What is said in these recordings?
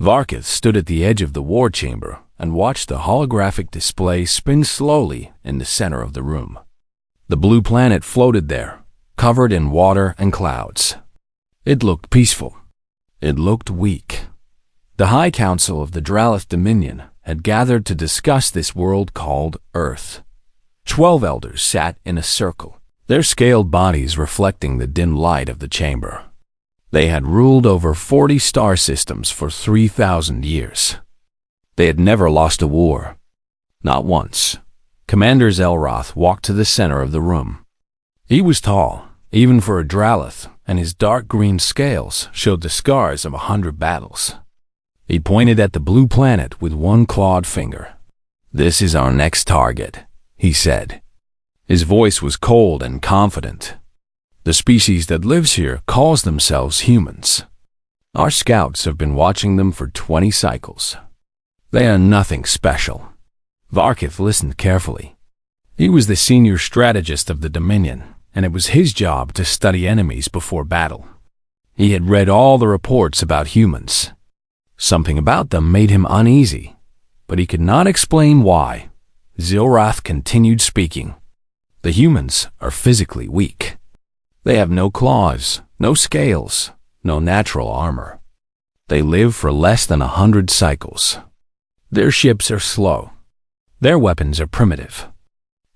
Varkith stood at the edge of the war chamber and watched the holographic display spin slowly in the center of the room. The blue planet floated there, covered in water and clouds. It looked peaceful. It looked weak. The High Council of the Dralith Dominion had gathered to discuss this world called Earth. 12 elders sat in a circle, their scaled bodies reflecting the dim light of the chamber. They had ruled over 40 star systems for 3,000 years. They had never lost a war. Not once. Commander Zelroth walked to the center of the room. He was tall, even for a Dralith, and his dark green scales showed the scars of 100 battles. He pointed at the blue planet with one clawed finger. "This is our next target," he said. His voice was cold and confident. "The species that lives here calls themselves humans. Our scouts have been watching them for 20 cycles. They are nothing special." Varkith listened carefully. He was the senior strategist of the Dominion, and it was his job to study enemies before battle. He had read all the reports about humans. Something about them made him uneasy, but he could not explain why. Zelroth continued speaking. "The humans are physically weak. They have no claws, no scales, no natural armor. They live for less than 100 cycles. Their ships are slow. Their weapons are primitive.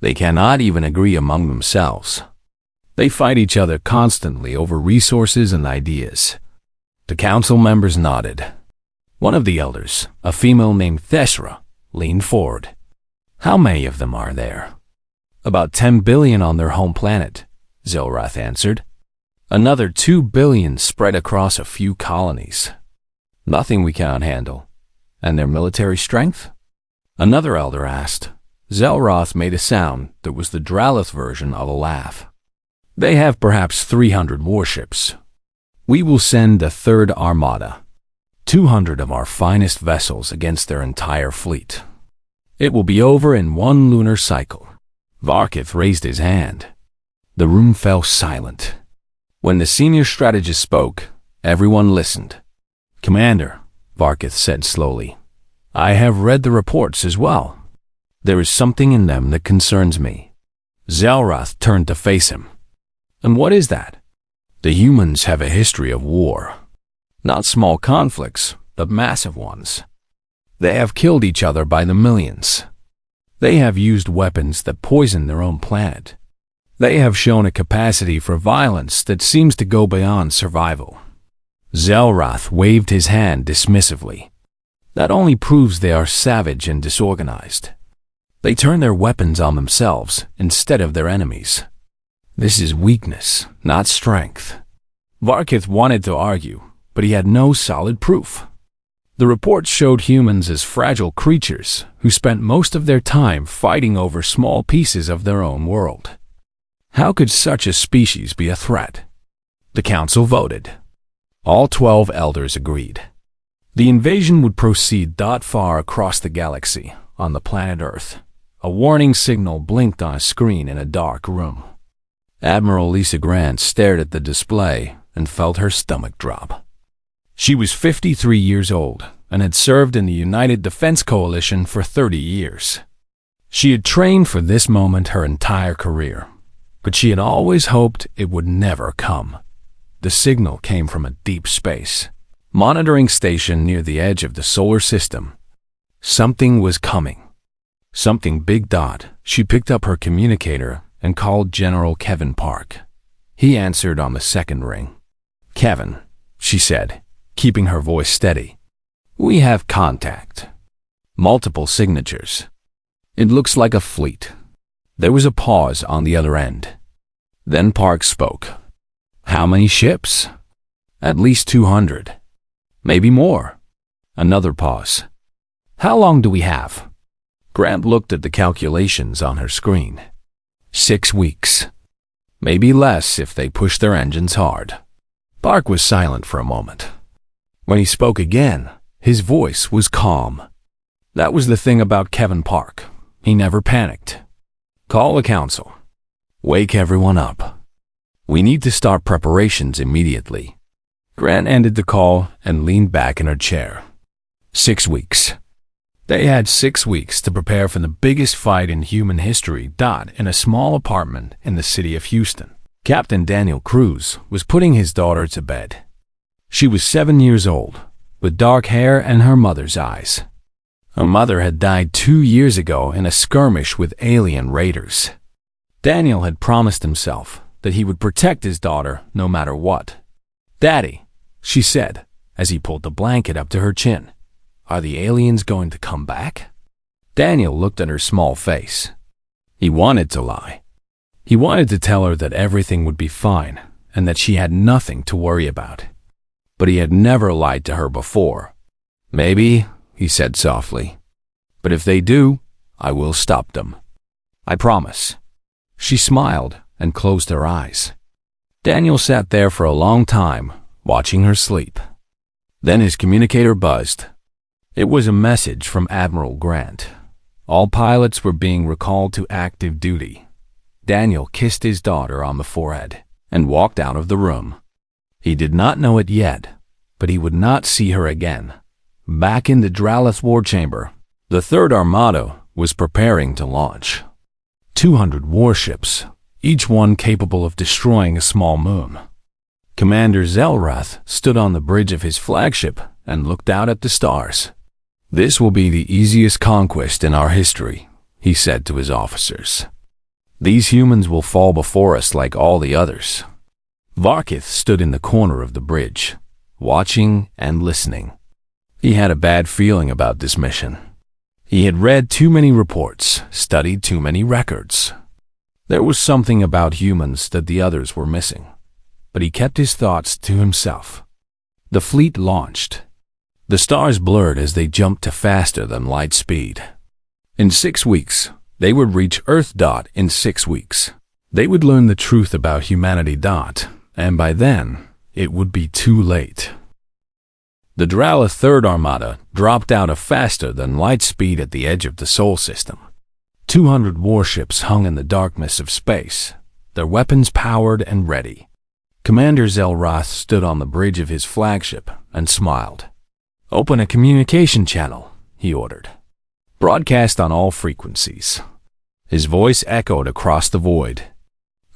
They cannot even agree among themselves. They fight each other constantly over resources and ideas." The council members nodded. One of the elders, a female named Thesra, leaned forward. "How many of them are there?" "About 10 billion on their home planet," Zelroth answered. "Another 2 billion spread across a few colonies. Nothing we cannot handle. And their military strength?" Another elder asked. Zelroth made a sound that was the Dralith version of a laugh. "They have perhaps 300 warships. We will send a third armada, 200 of our finest vessels against their entire fleet. It will be over in 1 lunar cycle." Varkith raised his hand. The room fell silent. When the senior strategist spoke, everyone listened. "Commander," Varkith said slowly, "I have read the reports as well. There is something in them that concerns me." Zelroth turned to face him. "And what is that?" "The humans have a history of war. Not small conflicts, but massive ones. They have killed each other by the millions. They have used weapons that poison their own planet. They have shown a capacity for violence that seems to go beyond survival." Zelroth waved his hand dismissively. "That only proves they are savage and disorganized. They turn their weapons on themselves instead of their enemies. This is weakness, not strength." Varkith wanted to argue, but he had no solid proof. The reports showed humans as fragile creatures who spent most of their time fighting over small pieces of their own world. How could such a species be a threat? The council voted. All 12 elders agreed. The invasion would proceed far across the galaxy, on the planet Earth. A warning signal blinked on a screen in a dark room. Admiral Lisa Grant stared at the display and felt her stomach drop. She was 53 years old and had served in the United Defense Coalition for 30 years. She had trained for this moment her entire career, but she had always hoped it would never come. The signal came from a deep space monitoring station near the edge of the solar system. Something was coming. Something big. She picked up her communicator and called General Kevin Park. He answered on the second ring. "Kevin," she said, keeping her voice steady. "We have contact. Multiple signatures. It looks like a fleet." There was a pause on the other end. Then Park spoke. "How many ships?" "At least 200. Maybe more." Another pause. "How long do we have?" Grant looked at the calculations on her screen. 6 weeks. Maybe less if they push their engines hard. Park was silent for a moment. When he spoke again, his voice was calm. That was the thing about Kevin Park. He never panicked. "Call the council. Wake everyone up. We need to start preparations immediately." Grant ended the call and leaned back in her chair. 6 weeks. They had 6 weeks to prepare for the biggest fight in human history. In a small apartment in the city of Houston, Captain Daniel Cruz was putting his daughter to bed. She was 7 years old, with dark hair and her mother's eyes. Her mother had died 2 years ago in a skirmish with alien raiders. Daniel had promised himself that he would protect his daughter no matter what. "Daddy," she said, as he pulled the blanket up to her chin, "are the aliens going to come back?" Daniel looked at her small face. He wanted to lie. He wanted to tell her that everything would be fine and that she had nothing to worry about. But he had never lied to her before. "Maybe," he said softly, "but if they do, I will stop them. I promise." She smiled and closed her eyes. Daniel sat there for a long time, watching her sleep. Then his communicator buzzed. It was a message from Admiral Grant. All pilots were being recalled to active duty. Daniel kissed his daughter on the forehead and walked out of the room. He did not know it yet, but he would not see her again. Back in the Dralith war chamber, the Third Armada was preparing to launch. 200 warships, each one capable of destroying a small moon. Commander Zelrath stood on the bridge of his flagship and looked out at the stars. "This will be the easiest conquest in our history," he said to his officers. "These humans will fall before us like all the others." Varkith stood in the corner of the bridge, watching and listening. He had a bad feeling about this mission. He had read too many reports, studied too many records. There was something about humans that the others were missing, but he kept his thoughts to himself. The fleet launched. The stars blurred as they jumped to faster than light speed. In 6 weeks, they would reach Earth. In 6 weeks, they would learn the truth about humanity. And by then, it would be too late. The Dralith Third Armada dropped out of faster than light speed at the edge of the Sol system. 200 warships hung in the darkness of space, their weapons powered and ready. Commander Zelrath stood on the bridge of his flagship and smiled. "Open a communication channel," he ordered. "Broadcast on all frequencies." His voice echoed across the void.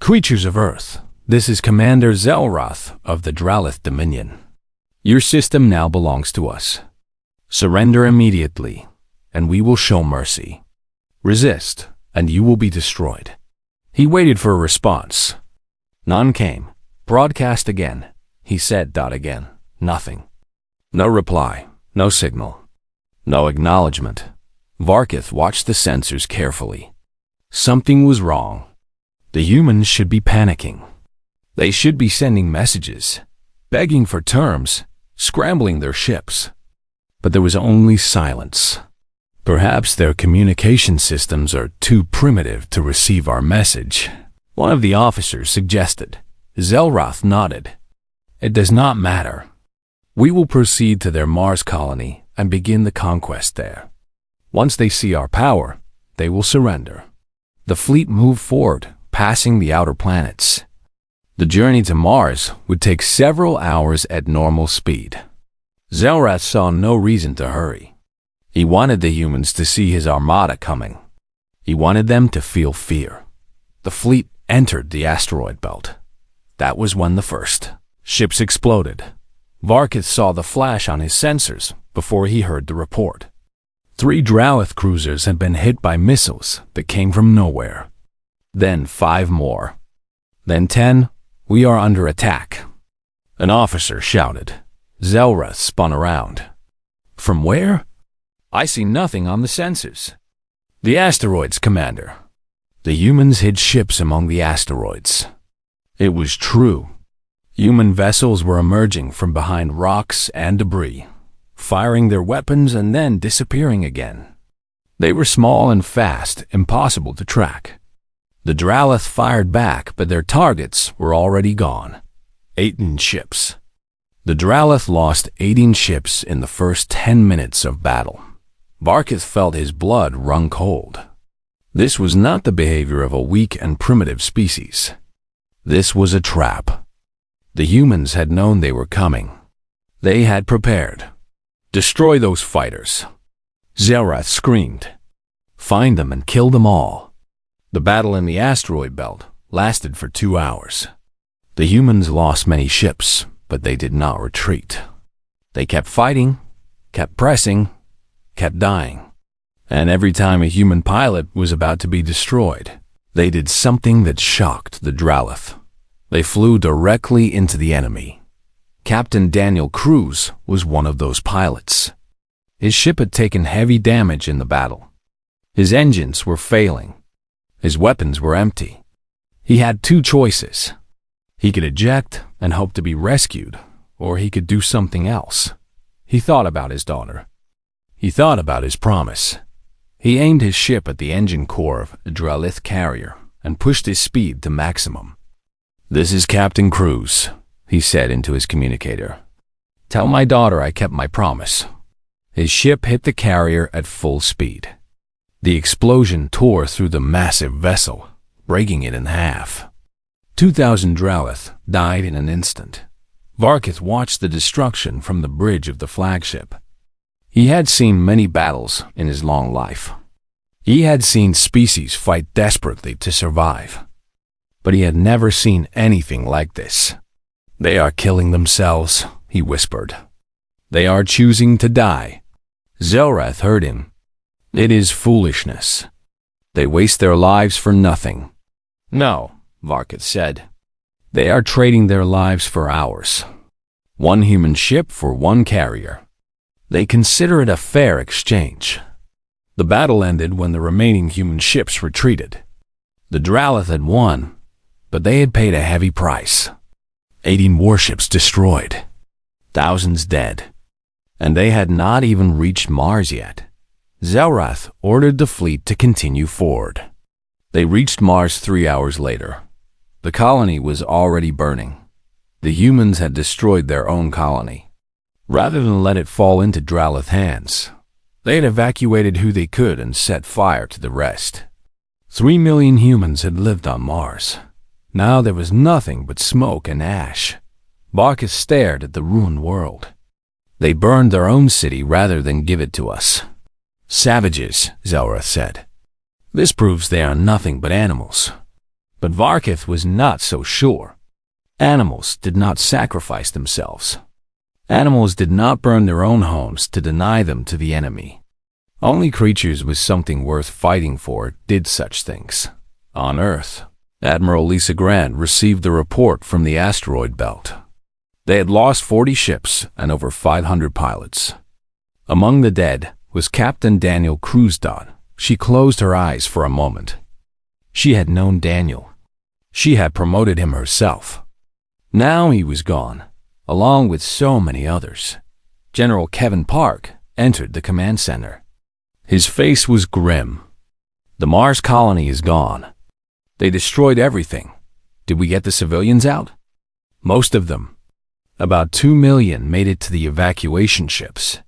"Creatures of Earth, this is Commander Zelrath of the Dralith Dominion. Your system now belongs to us. Surrender immediately, and we will show mercy. Resist, and you will be destroyed." He waited for a response. None came. "Broadcast again," he said. Again. Nothing. No reply, no signal, no acknowledgement. Varkith watched the sensors carefully. Something was wrong. The humans should be panicking. They should be sending messages, begging for terms, scrambling their ships. But there was only silence. "Perhaps their communication systems are too primitive to receive our message," one of the officers suggested. Zelrath nodded. "It does not matter. We will proceed to their Mars colony and begin the conquest there. Once they see our power, they will surrender." The fleet moved forward, passing the outer planets. The journey to Mars would take several hours at normal speed. Zelrath saw no reason to hurry. He wanted the humans to see his armada coming. He wanted them to feel fear. The fleet entered the asteroid belt. That was when the first ships exploded. Varkith saw the flash on his sensors before he heard the report. 3 Dralith cruisers had been hit by missiles that came from nowhere. Then 5 more. Then 10. "We are under attack," an officer shouted. Zelrath spun around. "From where?" "I see nothing on the sensors." "The asteroids, Commander." The humans hid ships among the asteroids. It was true. Human vessels were emerging from behind rocks and debris, firing their weapons and then disappearing again. They were small and fast, impossible to track. The Dralith fired back, but their targets were already gone. 18 ships. The Dralith lost 18 ships in the first 10 minutes of battle. Varkith felt his blood run cold. This was not the behavior of a weak and primitive species. This was a trap. The humans had known they were coming. They had prepared. Destroy those fighters. Zelrath screamed. Find them and kill them all. The battle in the asteroid belt lasted for 2 hours. The humans lost many ships, but they did not retreat. They kept fighting, kept pressing, kept dying. And every time a human pilot was about to be destroyed, they did something that shocked the Dralith. They flew directly into the enemy. Captain Daniel Cruz was one of those pilots. His ship had taken heavy damage in the battle. His engines were failing. His weapons were empty. He had 2 choices. He could eject and hope to be rescued, or he could do something else. He thought about his daughter. He thought about his promise. He aimed his ship at the engine core of a Dralith carrier and pushed his speed to maximum. "This is Captain Cruz," he said into his communicator. "Tell my daughter I kept my promise." His ship hit the carrier at full speed. The explosion tore through the massive vessel, breaking it in half. 2,000 Dralith died in an instant. Varkith watched the destruction from the bridge of the flagship. He had seen many battles in his long life. He had seen species fight desperately to survive. But he had never seen anything like this. "They are killing themselves," he whispered. "They are choosing to die." Zelrath heard him. "It is foolishness. They waste their lives for nothing." "No," Varkith said. "They are trading their lives for ours. 1 human ship for 1 carrier. They consider it a fair exchange." The battle ended when the remaining human ships retreated. The Dralith had won, but they had paid a heavy price. 18 warships destroyed. Thousands dead. And they had not even reached Mars yet. Zelrath ordered the fleet to continue forward. They reached Mars 3 hours later. The colony was already burning. The humans had destroyed their own colony. Rather than let it fall into Dralith hands, they had evacuated who they could and set fire to the rest. 3 million humans had lived on Mars. Now there was nothing but smoke and ash. Varkith stared at the ruined world. "They burned their own city rather than give it to us." "Savages," Zelrath said. "This proves they are nothing but animals." But Varkith was not so sure. Animals did not sacrifice themselves. Animals did not burn their own homes to deny them to the enemy. Only creatures with something worth fighting for did such things. On Earth, Admiral Lisa Grant received the report from the asteroid belt. They had lost 40 ships and over 500 pilots. Among the dead was Captain Daniel Cruzdodd. She closed her eyes for a moment. She had known Daniel. She had promoted him herself. Now he was gone, along with so many others. General Kevin Park entered the command center. His face was grim. "The Mars colony is gone. They destroyed everything. Did we get the civilians out?" "Most of them. About 2 million made it to the evacuation ships.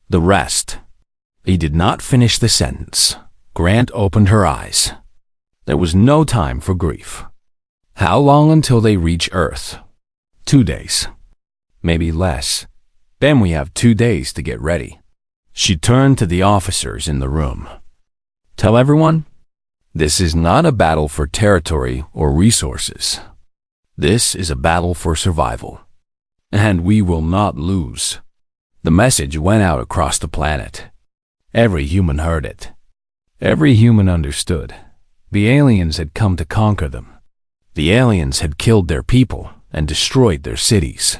The rest..." He did not finish the sentence. Grant opened her eyes. There was no time for grief. "How long until they reach Earth?" 2 days. Maybe less. Then we have 2 days to get ready. She turned to the officers in the room. "Tell everyone, this is not a battle for territory or resources. This is a battle for survival. And we will not lose." The message went out across the planet. Every human heard it. Every human understood. The aliens had come to conquer them. The aliens had killed their people and destroyed their cities.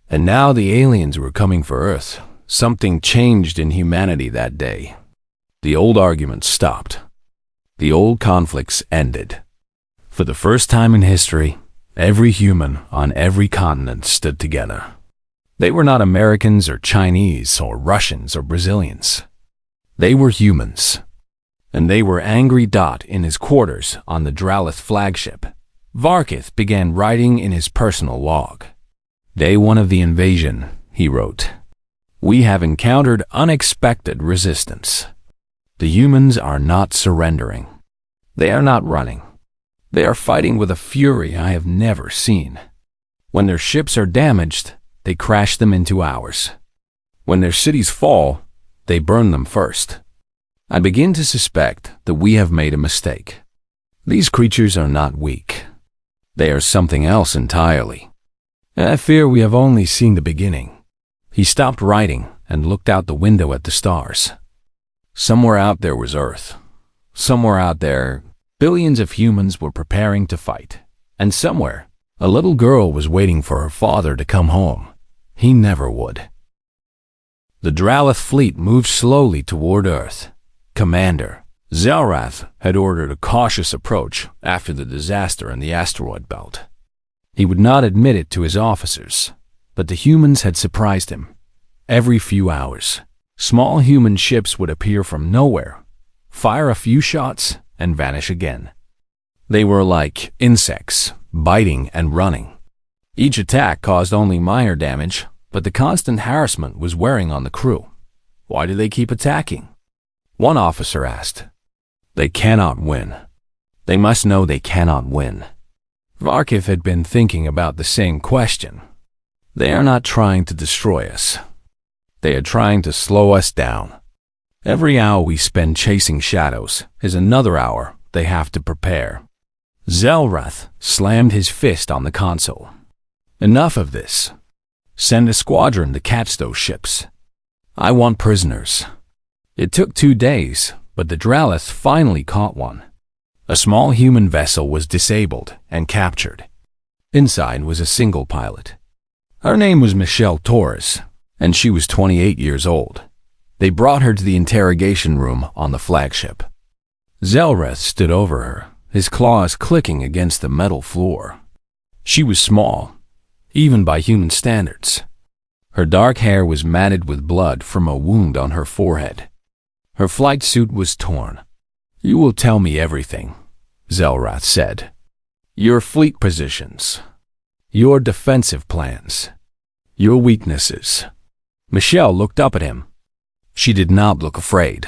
And now the aliens were coming for Earth. Something changed in humanity that day. The old arguments stopped. The old conflicts ended. For the first time in history, every human on every continent stood together. They were not Americans or Chinese or Russians or Brazilians. They were humans. And they were angry. In his quarters on the Dralith flagship, Varkith began writing in his personal log. "Day 1 of the invasion," he wrote. "We have encountered unexpected resistance. The humans are not surrendering. They are not running. They are fighting with a fury I have never seen. When their ships are damaged, they crash them into ours. When their cities fall, they burn them first. I begin to suspect that we have made a mistake. These creatures are not weak. They are something else entirely. I fear we have only seen the beginning." He stopped writing and looked out the window at the stars. Somewhere out there was Earth. Somewhere out there, billions of humans were preparing to fight. And somewhere, a little girl was waiting for her father to come home. He never would. The Dralith fleet moved slowly toward Earth. Commander Zelrath had ordered a cautious approach after the disaster in the asteroid belt. He would not admit it to his officers, but the humans had surprised him. Every few hours, small human ships would appear from nowhere, fire a few shots, and vanish again. They were like insects, biting and running. Each attack caused only minor damage, but the constant harassment was wearing on the crew. Why do they keep attacking? One officer asked. They cannot win. They must know they cannot win. Varkith had been thinking about the same question. They are not trying to destroy us. They are trying to slow us down. Every hour we spend chasing shadows is another hour they have to prepare. Zelrath slammed his fist on the console. Enough of this. Send a squadron to catch those ships. I want prisoners. It took 2 days, but the Dralith finally caught one. A small human vessel was disabled and captured. Inside was a single pilot. Her name was Michelle Torres, and she was 28 years old. They brought her to the interrogation room on the flagship. Zelrath stood over her, his claws clicking against the metal floor. She was small, even by human standards. Her dark hair was matted with blood from a wound on her forehead. Her flight suit was torn. "You will tell me everything," Zelrath said. "Your fleet positions, your defensive plans, your weaknesses." Michelle looked up at him. She did not look afraid.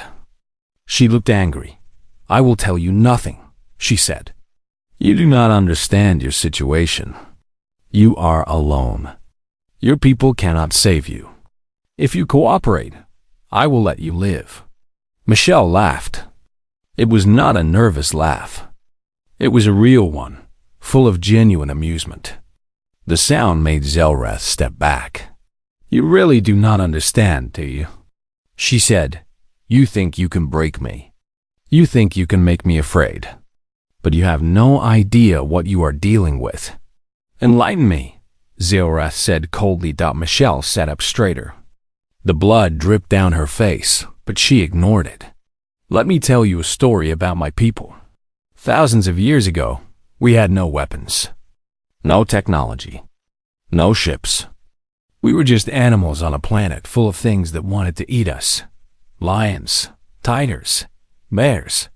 She looked angry. "I will tell you nothing," she said. "You do not understand your situation. You are alone. Your people cannot save you. If you cooperate, I will let you live." Michelle laughed. It was not a nervous laugh. It was a real one, full of genuine amusement. The sound made Zelrath step back. "You really do not understand, do you?" she said. "You think you can break me. You think you can make me afraid. But you have no idea what you are dealing with." "Enlighten me," Zelrath said coldly. Michelle sat up straighter. The blood dripped down her face, but she ignored it. "Let me tell you a story about my people. Thousands of years ago, we had no weapons, no technology, no ships. We were just animals on a planet full of things that wanted to eat us. Lions, tigers, bears,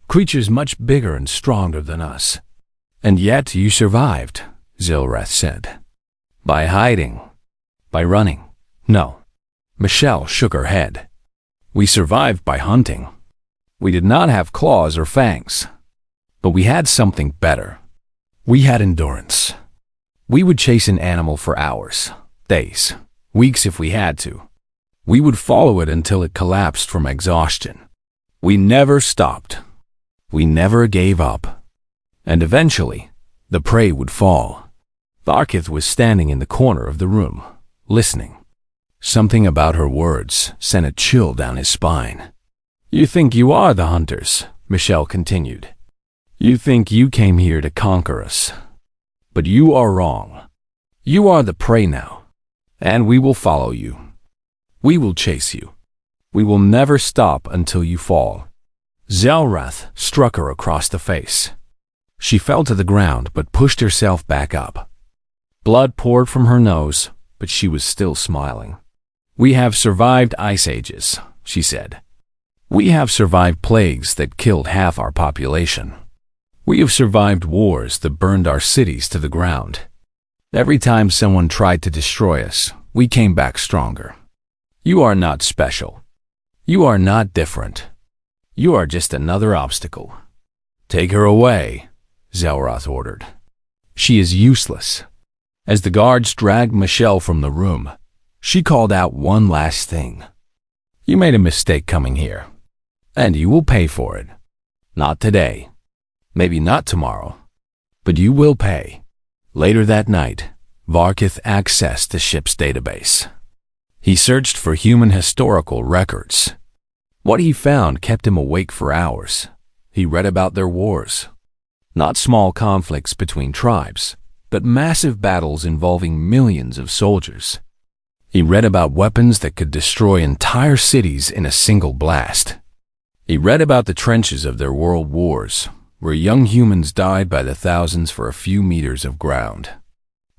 creatures much bigger and stronger than us. And yet you survived," Zelrath said. "By hiding, by running." "No." Michelle shook her head. "We survived by hunting. We did not have claws or fangs. But we had something better. We had endurance. We would chase an animal for hours, days, weeks if we had to. We would follow it until it collapsed from exhaustion. We never stopped. We never gave up. And eventually, the prey would fall." Varkith was standing in the corner of the room, listening. Something about her words sent a chill down his spine. "You think you are the hunters," Michelle continued. "You think you came here to conquer us. But you are wrong. You are the prey now, and we will follow you. We will chase you. We will never stop until you fall." Zelrath struck her across the face. She fell to the ground but pushed herself back up. Blood poured from her nose, but she was still smiling. "We have survived ice ages," she said. "We have survived plagues that killed half our population. We have survived wars that burned our cities to the ground. Every time someone tried to destroy us, we came back stronger. You are not special. You are not different. You are just another obstacle." "Take her away," Zelrath ordered. "She is useless." As the guards dragged Michelle from the room, She called out one last thing. You made a mistake coming here, and you will pay for it. Not today, maybe not tomorrow, but you will pay. Later that night, Varkith accessed the ship's database. He searched for human historical records. What he found kept him awake for hours. He read about their wars. Not small conflicts between tribes, but massive battles involving millions of soldiers. He read about weapons that could destroy entire cities in a single blast. He read about the trenches of their world wars, where young humans died by the thousands for a few meters of ground.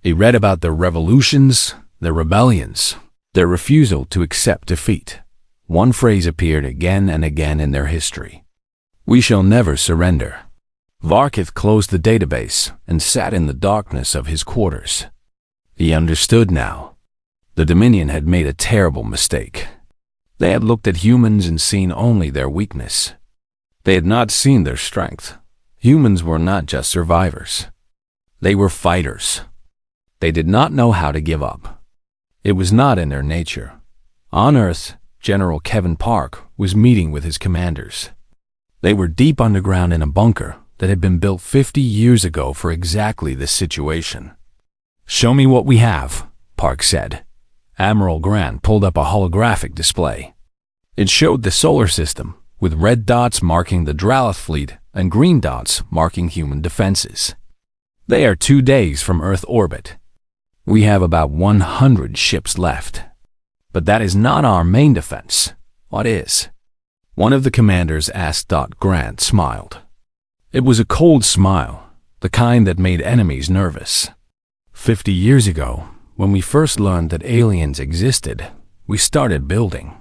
He read about their revolutions, their rebellions, their refusal to accept defeat. One phrase appeared again and again in their history. We shall never surrender. Varkith closed the database and sat in the darkness of his quarters. He understood now. The Dominion had made a terrible mistake. They had looked at humans and seen only their weakness. They had not seen their strength. Humans were not just survivors. They were fighters. They did not know how to give up. It was not in their nature. On Earth, General Kevin Park was meeting with his commanders. They were deep underground in a bunker that had been built 50 years ago for exactly this situation. Show me what we have, Park said. Admiral Grant pulled up a holographic display. It showed the solar system, with red dots marking the Dralath fleet and green dots marking human defenses. They are 2 days from Earth orbit. We have about 100 ships left. But that is not our main defense. What is? One of the commanders asked. Grant smiled. It was a cold smile, the kind that made enemies nervous. 50 years ago, when we first learned that aliens existed, we started building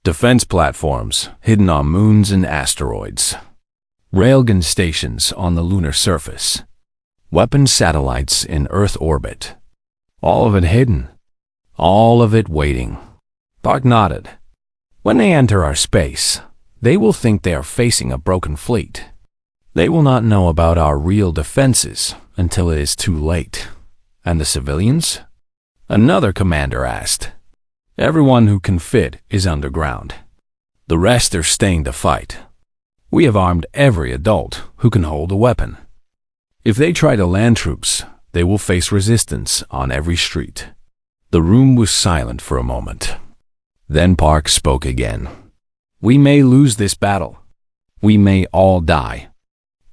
defense platforms hidden on moons and asteroids, railgun stations on the lunar surface, weapon satellites in Earth orbit. All of it hidden, all of it waiting. Park nodded. When they enter our space, they will think they are facing a broken fleet. They will not know about our real defenses until it is too late. And the civilians? Another commander asked. Everyone who can fit is underground. The rest are staying to fight. We have armed every adult who can hold a weapon. If they try to land troops, they will face resistance on every street. The room was silent for a moment. Then Park spoke again. We may lose this battle. We may all die.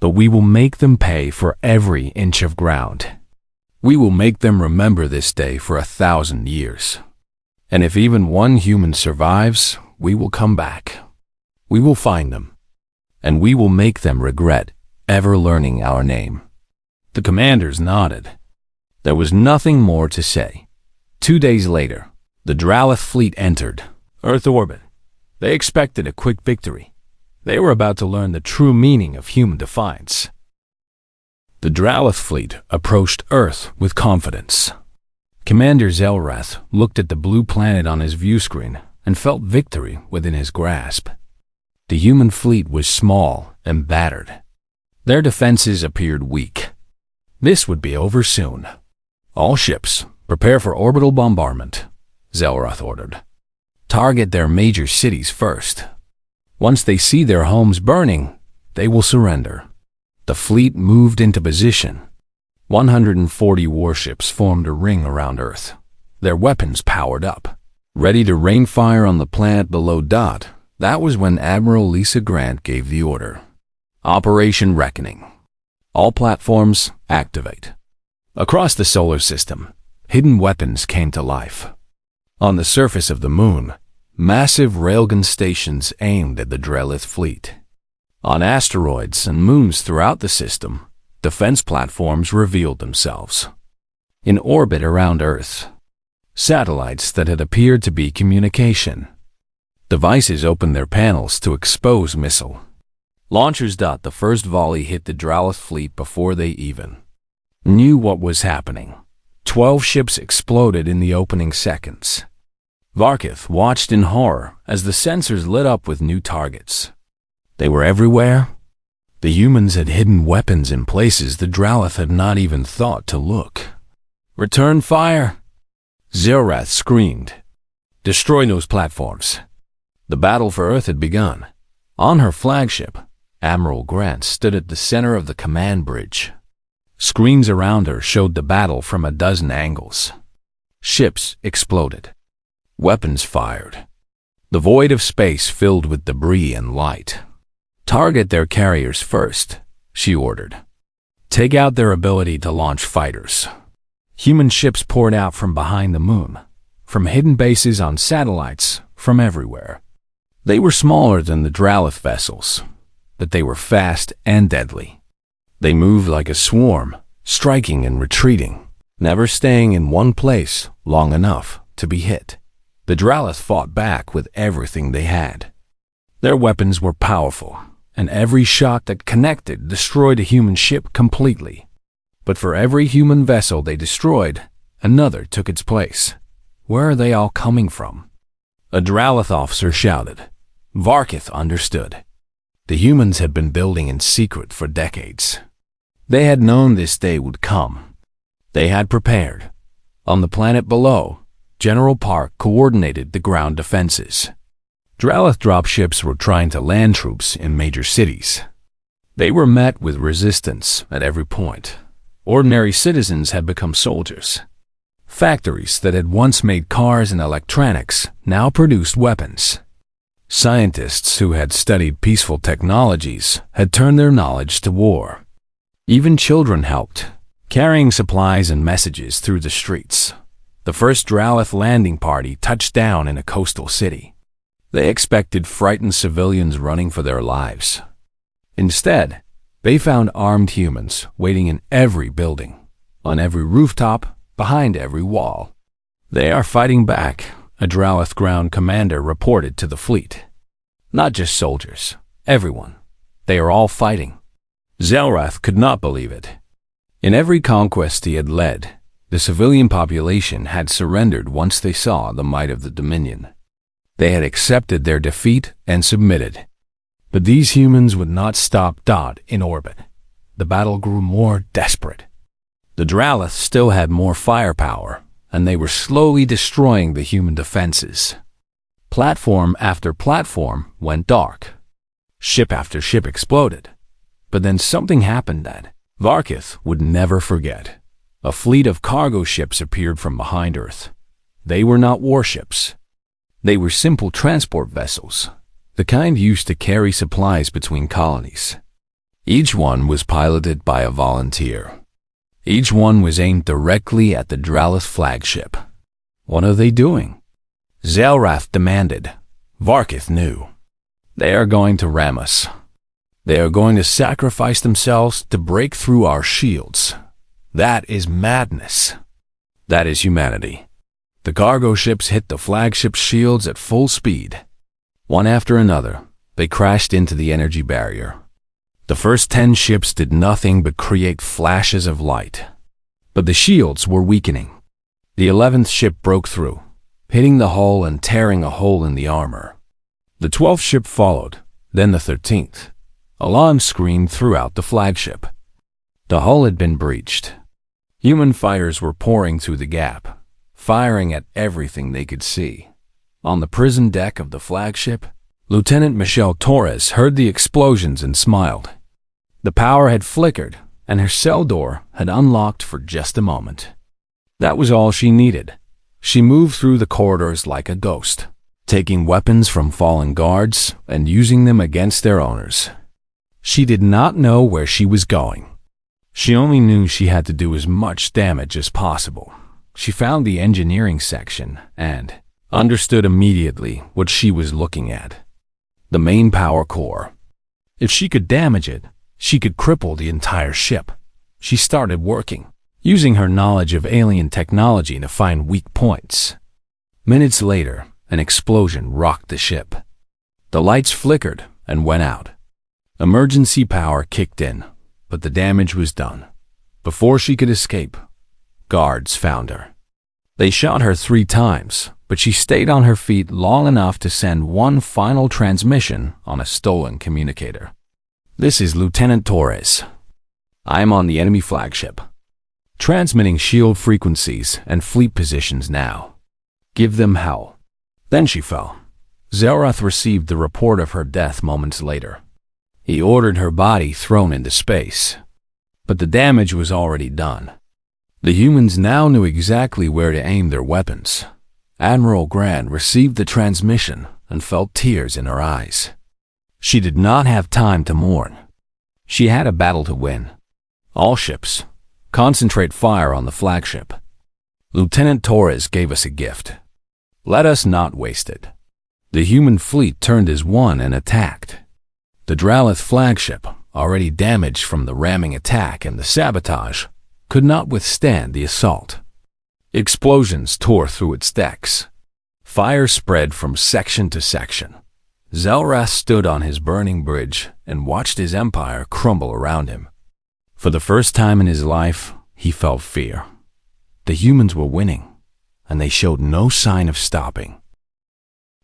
But we will make them pay for every inch of ground. We will make them remember this day for 1,000 years. And if even one human survives, we will come back. We will find them. And we will make them regret ever learning our name. The commanders nodded. There was nothing more to say. 2 days later, the Dralath fleet entered Earth orbit. They expected a quick victory. They were about to learn the true meaning of human defiance. The Dralath fleet approached Earth with confidence. Commander Zelrath looked at the blue planet on his view screen and felt victory within his grasp. The human fleet was small and battered. Their defenses appeared weak. This would be over soon. All ships, prepare for orbital bombardment, Zelrath ordered. Target their major cities first. Once they see their homes burning, they will surrender. The fleet moved into position. 140 warships formed a ring around Earth, their weapons powered up, ready to rain fire on the planet below. That was when Admiral Lisa Grant gave the order. Operation Reckoning. All platforms, activate. Across the solar system, hidden weapons came to life. On the surface of the moon, massive railgun stations aimed at the Dralath fleet. On asteroids and moons throughout the system, defense platforms revealed themselves. In orbit around Earth, satellites that had appeared to be communication. Devices opened their panels to expose missile launchers. The first volley hit the Dralath fleet before they even knew what was happening. 12 ships exploded in the opening seconds. Varkith watched in horror as the sensors lit up with new targets. They were everywhere. The humans had hidden weapons in places the Dralath had not even thought to look. Return fire! Zelrath screamed. "Destroy those platforms." The battle for Earth had begun. On her flagship, Admiral Grant stood at the center of the command bridge. Screens around her showed the battle from a dozen angles. Ships exploded. Weapons fired. The void of space filled with debris and light. "Target their carriers first," she ordered. "Take out their ability to launch fighters." Human ships poured out from behind the moon, from hidden bases on satellites, from everywhere. They were smaller than the Dralith vessels, but they were fast and deadly. They moved like a swarm, striking and retreating, never staying in one place long enough to be hit. The Dralith fought back with everything they had. Their weapons were powerful, and every shot that connected destroyed a human ship completely. But for every human vessel they destroyed, another took its place. Where are they all coming from? A Dralith officer shouted. Varkith understood. The humans had been building in secret for decades. They had known this day would come. They had prepared. On the planet below, General Park coordinated the ground defenses. Dralith dropships were trying to land troops in major cities. They were met with resistance at every point. Ordinary citizens had become soldiers. Factories that had once made cars and electronics now produced weapons. Scientists who had studied peaceful technologies had turned their knowledge to war. Even children helped, carrying supplies and messages through the streets. The first Dralith landing party touched down in a coastal city. They expected frightened civilians running for their lives. Instead, they found armed humans waiting in every building, on every rooftop, behind every wall. "They are fighting back," a Dralith ground commander reported to the fleet. "Not just soldiers, everyone. They are all fighting." Zelrath could not believe it. In every conquest he had led, the civilian population had surrendered once they saw the might of the Dominion. They had accepted their defeat and submitted. But these humans would not stop in orbit. The battle grew more desperate. The Dralith still had more firepower, and they were slowly destroying the human defenses. Platform after platform went dark. Ship after ship exploded. But then something happened that Varkith would never forget. A fleet of cargo ships appeared from behind Earth. They were not warships. They were simple transport vessels, the kind used to carry supplies between colonies. Each one was piloted by a volunteer. Each one was aimed directly at the Dralith flagship. "What are they doing?" Zelrath demanded. Varkith knew. "They are going to ram us. They are going to sacrifice themselves to break through our shields. That is madness. That is humanity." The cargo ships hit the flagship shields at full speed. One after another, they crashed into the energy barrier. The first 10 ships did nothing but create flashes of light. But the shields were weakening. The 11th ship broke through, hitting the hull and tearing a hole in the armor. The 12th ship followed, then the 13th. Alarms screamed throughout the flagship. The hull had been breached. Human fighters were pouring through the gap, firing at everything they could see. On the prison deck of the flagship, Lieutenant Michelle Torres heard the explosions and smiled. The power had flickered, and her cell door had unlocked for just a moment. That was all she needed. She moved through the corridors like a ghost, taking weapons from fallen guards and using them against their owners. She did not know where she was going. She only knew she had to do as much damage as possible. She found the engineering section and understood immediately what she was looking at. The main power core. If she could damage it, she could cripple the entire ship. She started working, using her knowledge of alien technology to find weak points. Minutes later, an explosion rocked the ship. The lights flickered and went out. Emergency power kicked in, but the damage was done. Before she could escape, guards found her. They shot her 3 times, but she stayed on her feet long enough to send one final transmission on a stolen communicator. "This is Lieutenant Torres. I am on the enemy flagship. transmitting shield frequencies and fleet positions now. Give them hell. Then she fell. Zelrath received the report of her death moments later. He ordered her body thrown into space. But the damage was already done. The humans now knew exactly where to aim their weapons. Admiral Grant received the transmission and felt tears in her eyes. She did not have time to mourn. She had a battle to win. All ships, concentrate fire on the flagship. Lieutenant Torres gave us a gift. Let us not waste it. The human fleet turned as one and attacked. The Dralith flagship, already damaged from the ramming attack and the sabotage, could not withstand the assault. Explosions tore through its decks. Fire spread from section to section. Zelrath stood on his burning bridge and watched his empire crumble around him. For the first time in his life, he felt fear. The humans were winning, and they showed no sign of stopping.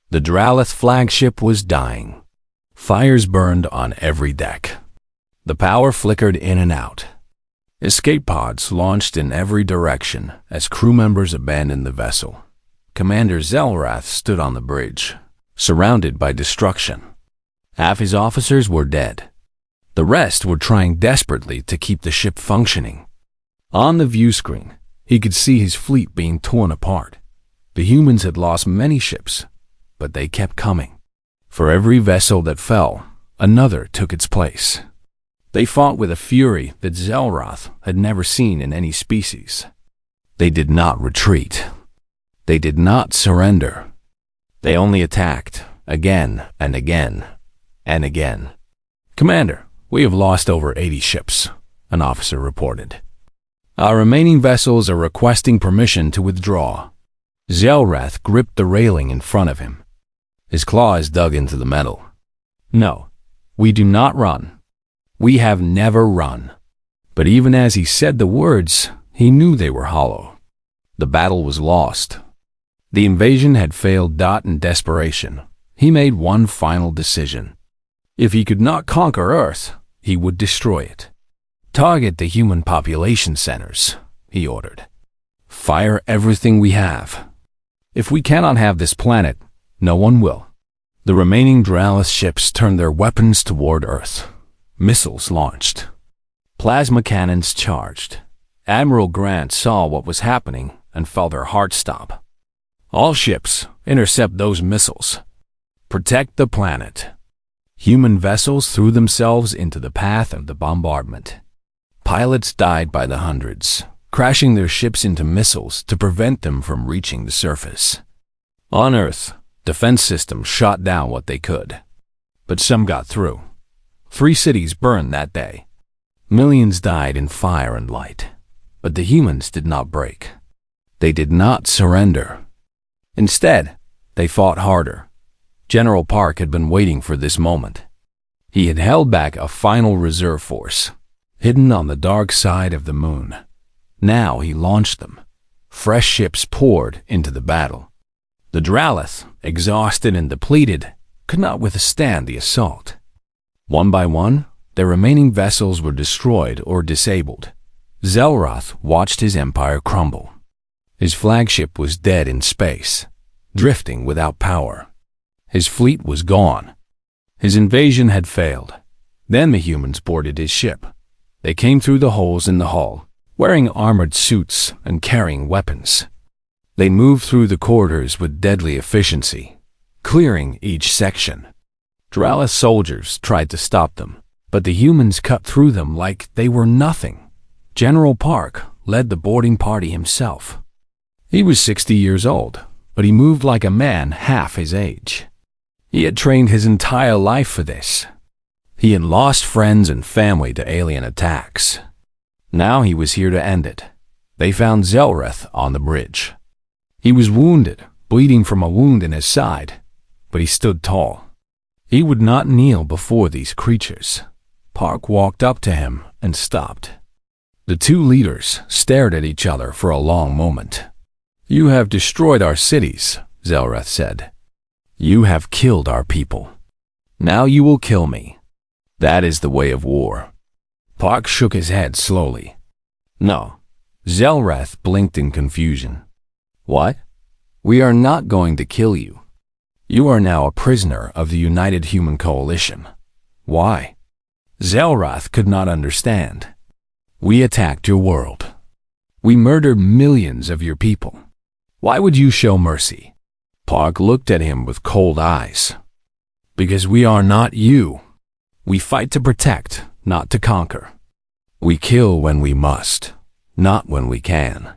The Dralith flagship was dying. Fires burned on every deck. The power flickered in and out. Escape pods launched in every direction as crew members abandoned the vessel. Commander Zelrath stood on the bridge, surrounded by destruction. Half his officers were dead. The rest were trying desperately to keep the ship functioning. On the view screen, he could see his fleet being torn apart. The humans had lost many ships, but they kept coming. For every vessel that fell, another took its place. They fought with a fury that Zelrath had never seen in any species. They did not retreat. They did not surrender. They only attacked, again and again and again. Commander, we have lost over 80 ships, an officer reported. Our remaining vessels are requesting permission to withdraw. Zelrath gripped the railing in front of him. His claws dug into the metal. No, we do not run. We have never run. But even as he said the words, he knew they were hollow. The battle was lost. The invasion had failed. In desperation, he made one final decision. If he could not conquer Earth, he would destroy it. Target the human population centers, he ordered. Fire everything we have. If we cannot have this planet, no one will. The remaining Dralith ships turned their weapons toward Earth. Missiles launched. Plasma cannons charged. Admiral Grant saw what was happening and felt her heart stop. All ships, intercept those missiles. Protect the planet. Human vessels threw themselves into the path of the bombardment. Pilots died by the hundreds, crashing their ships into missiles to prevent them from reaching the surface. On Earth, defense systems shot down what they could. But some got through. 3 cities burned that day. Millions died in fire and light. But the humans did not break. They did not surrender. Instead, they fought harder. General Park had been waiting for this moment. He had held back a final reserve force, hidden on the dark side of the moon. Now he launched them. Fresh ships poured into the battle. The Dralith, exhausted and depleted, could not withstand the assault. One by one, their remaining vessels were destroyed or disabled. Zelrath watched his empire crumble. His flagship was dead in space, drifting without power. His fleet was gone. His invasion had failed. Then the humans boarded his ship. They came through the holes in the hull, wearing armored suits and carrying weapons. They moved through the corridors with deadly efficiency, clearing each section. Dralith soldiers tried to stop them, but the humans cut through them like they were nothing. General Park led the boarding party himself. He was 60 years old, but he moved like a man half his age. He had trained his entire life for this. He had lost friends and family to alien attacks. Now he was here to end it. They found Zelrath on the bridge. He was wounded, bleeding from a wound in his side, but he stood tall. He would not kneel before these creatures. Park walked up to him and stopped. The 2 leaders stared at each other for a long moment. You have destroyed our cities, Zelrath said. You have killed our people. Now you will kill me. That is the way of war. Park shook his head slowly. No, Zelrath blinked in confusion. What? We are not going to kill you. You are now a prisoner of the United Human Coalition. Why? Zelrath could not understand. We attacked your world. We murdered millions of your people. Why would you show mercy? Park looked at him with cold eyes. Because we are not you. We fight to protect, not to conquer. We kill when we must, not when we can.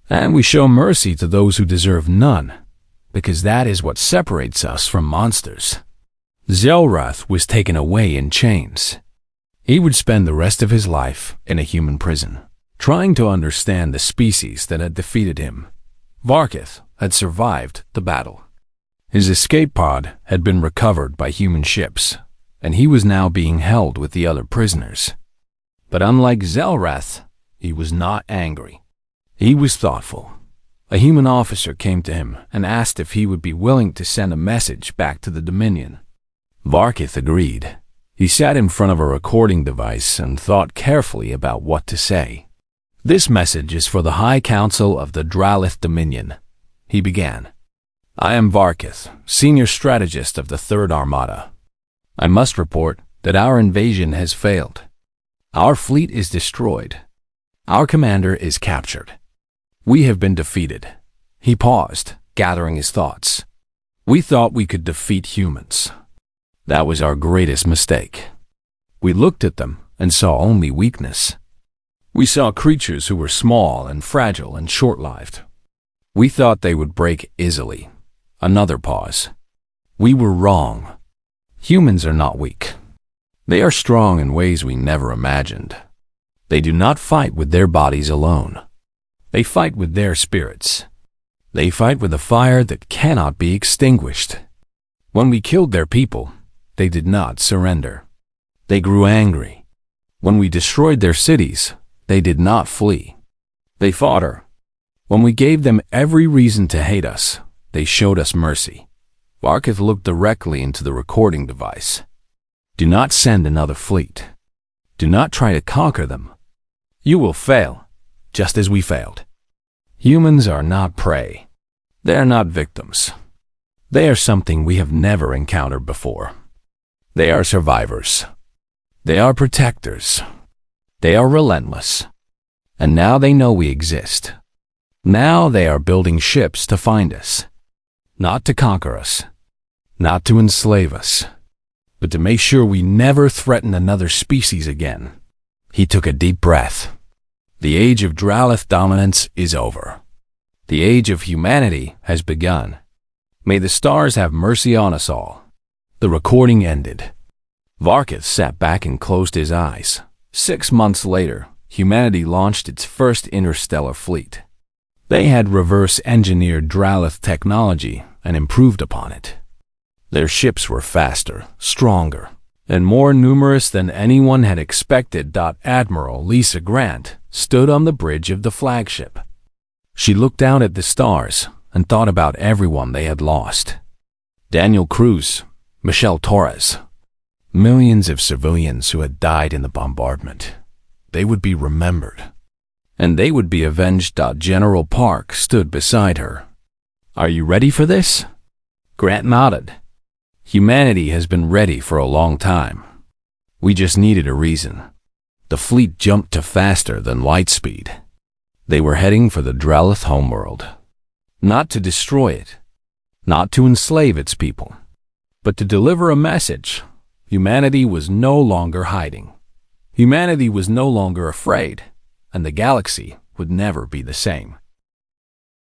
And we show mercy to those who deserve none, because that is what separates us from monsters. Zelrath was taken away in chains. He would spend the rest of his life in a human prison, trying to understand the species that had defeated him. Varkith had survived the battle. His escape pod had been recovered by human ships, and he was now being held with the other prisoners. But unlike Zelrath, he was not angry. He was thoughtful. A human officer came to him and asked if he would be willing to send a message back to the Dominion. Varkith agreed. He sat in front of a recording device and thought carefully about what to say. This message is for the High Council of the Dralith Dominion. He began. I am Varkith, Senior Strategist of the Third Armada. I must report that our invasion has failed. Our fleet is destroyed. Our commander is captured. We have been defeated. He paused, gathering his thoughts. We thought we could defeat humans. That was our greatest mistake. We looked at them and saw only weakness. We saw creatures who were small and fragile and short-lived. We thought they would break easily. Another pause. We were wrong. Humans are not weak. They are strong in ways we never imagined. They do not fight with their bodies alone. They fight with their spirits. They fight with a fire that cannot be extinguished. When we killed their people, they did not surrender. They grew angry. When we destroyed their cities, they did not flee. They fought her. When we gave them every reason to hate us, they showed us mercy. Varkith looked directly into the recording device. Do not send another fleet. Do not try to conquer them. You will fail, just as we failed. Humans are not prey. They are not victims. They are something we have never encountered before. They are survivors. They are protectors. They are relentless. And now they know we exist. Now they are building ships to find us. Not to conquer us. Not to enslave us. But to make sure we never threaten another species again. He took a deep breath. The age of Dralith dominance is over. The age of humanity has begun. May the stars have mercy on us all. The recording ended. Varkith sat back and closed his eyes. 6 months later, humanity launched its first interstellar fleet. They had reverse-engineered Dralith technology and improved upon it. Their ships were faster, stronger, and more numerous than anyone had expected. Admiral Lisa Grant stood on the bridge of the flagship. She looked down at the stars and thought about everyone they had lost. Daniel Cruz, Michelle Torres, millions of civilians who had died in the bombardment. They would be remembered. And they would be avenged. General Park stood beside her. Are you ready for this? Grant nodded. Humanity has been ready for a long time. We just needed a reason. The fleet jumped to faster than light speed. They were heading for the Dralith homeworld. Not to destroy it. Not to enslave its people. But to deliver a message. Humanity was no longer hiding. Humanity was no longer afraid. And the galaxy would never be the same.